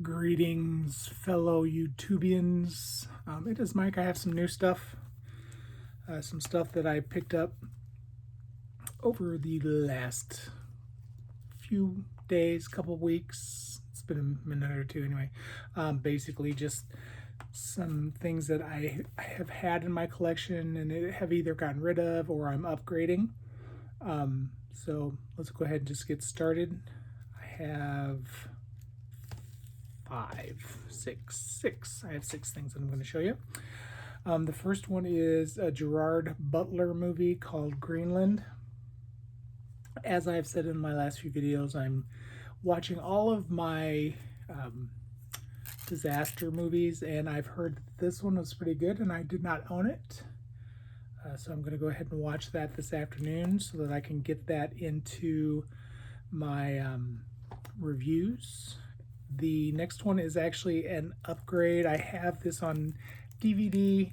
Greetings, fellow YouTubians. It is Mike. I have some new stuff, some stuff that I picked up over the last few days, couple weeks. It's been a minute or two anyway. Basically, just some things that I have had in my collection and have either gotten rid of or I'm upgrading. So let's go ahead and just get started. I have six. I have six things that I'm going to show you. The first one is a Gerard Butler movie called Greenland. As I've said in my last few videos, I'm watching all of my disaster movies, and I've heard that this one was pretty good, and I did not own it. So I'm going to go ahead and watch that this afternoon so that I can get that into my reviews. The next one is actually an upgrade. I have this on DVD.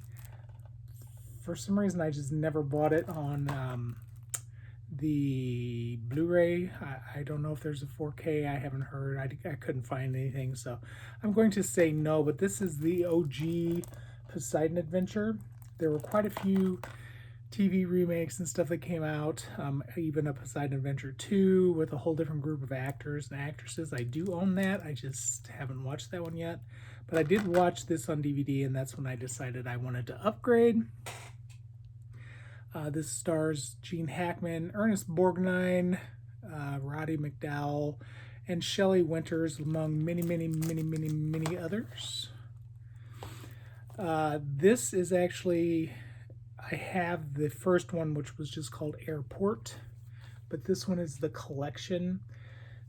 For some reason, I just never bought it on the Blu-ray. I don't know if there's a 4K. I haven't heard. I couldn't find anything, so I'm going to say no. But this is the OG Poseidon Adventure. There were quite a few TV remakes and stuff that came out, even a Poseidon Adventure 2 with a whole different group of actors and actresses. I do own that. I just haven't watched that one yet. But I did watch this on DVD, and that's when I decided I wanted to upgrade. This stars Gene Hackman, Ernest Borgnine, Roddy McDowall, and Shelley Winters, among many others. This is actually... I have the first one, which was just called Airport, but this one is the collection.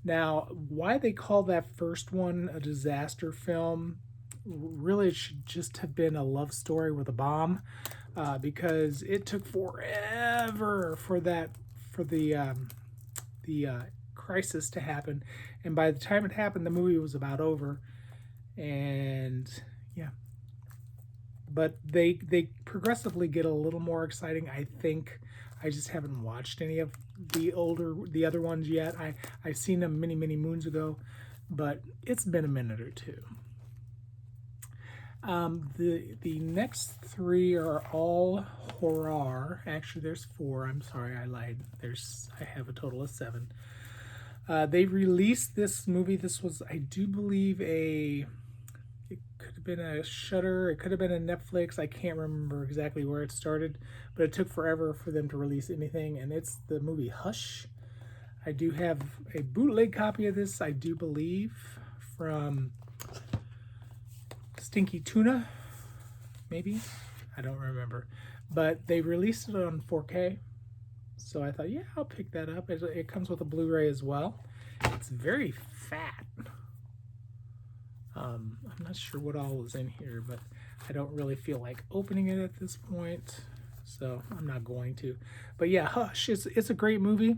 Now, why they call that first one a disaster film, really it should just have been a love story with a bomb, because it took forever for the crisis to happen, and by the time it happened, the movie was about over, and yeah. But they progressively get a little more exciting, I think. I just haven't watched any of the other ones yet. I've seen them many moons ago, but it's been a minute or two. The next three are all horror. Actually, there's four. I'm sorry, I lied. I have a total of seven. They released this movie. This was, I do believe, it could have been a Shudder, it could have been a Netflix. I can't remember exactly where it started, but it took forever for them to release anything, and it's the movie Hush. I do have a bootleg copy of this, I do believe, from Stinky Tuna, maybe? I don't remember. But they released it on 4K, so I thought, yeah, I'll pick that up. It comes with a Blu-ray as well. It's very fat. I'm not sure what all is in here, but I don't really feel like opening it at this point, so I'm not going to. But yeah, Hush, it's a great movie.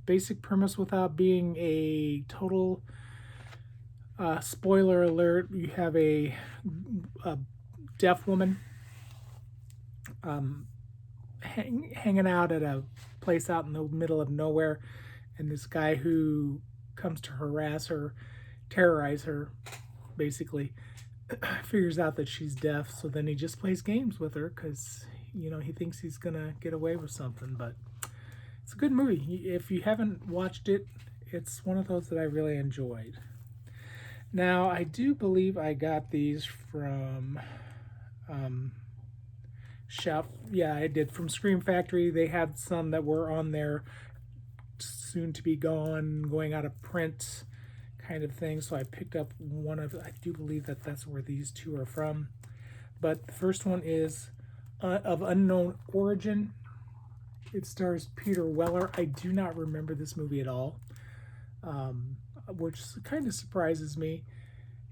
Basic premise without being a total spoiler alert. You have a deaf woman hanging out at a place out in the middle of nowhere, and this guy who comes to harass her, terrorize her, basically, figures out that she's deaf, so then he just plays games with her because, you know, he thinks he's gonna get away with something. But it's a good movie. If you haven't watched it, it's one of those that I really enjoyed. Now, I do believe I got these from yeah, I did, from Scream Factory. They had some that were on their soon to be gone, going out of print kind of thing, so I picked up one of, I do believe that that's where these two are from. But the first one is Of Unknown Origin. It stars Peter Weller. I do not remember this movie at all, which kind of surprises me.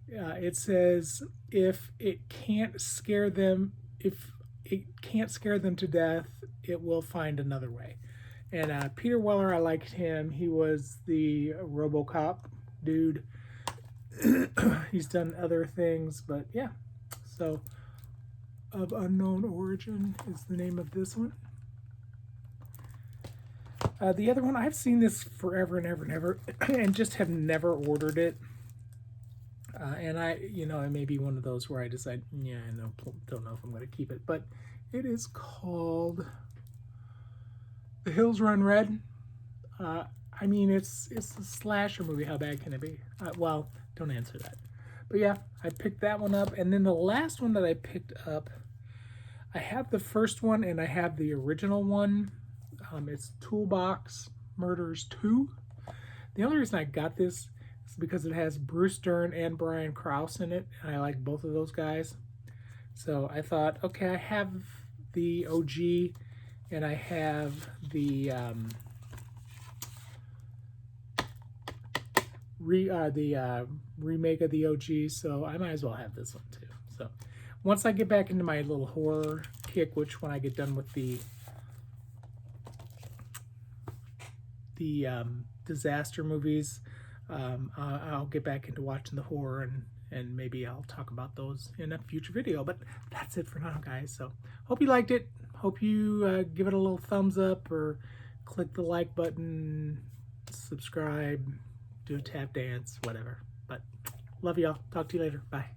It says, if it can't scare them to death, it will find another way. And Peter Weller, I liked him. He was the RoboCop dude. He's done other things, but yeah. So, Of Unknown Origin is the name of this one. The other one, I've seen this forever and ever and just have never ordered it. And it may be one of those where I decide, yeah, I don't know if I'm going to keep it. But it is called The Hills Run Red. I mean, it's a slasher movie. How bad can it be? Well, don't answer that. But yeah, I picked that one up. And then the last one that I picked up, I have the first one and I have the original one. It's Toolbox Murders 2. The only reason I got this is because it has Bruce Dern and Brian Krause in it, and I like both of those guys. So I thought, okay, I have the OG, and I have the remake of the OG, so I might as well have this one too. So once I get back into my little horror kick, which when I get done with the disaster movies, I'll get back into watching the horror, and maybe I'll talk about those in a future video. But that's it for now, guys. So hope you liked it. Hope you give it a little thumbs up or click the like button, subscribe, do a tap dance, whatever. But love y'all. Talk to you later. Bye.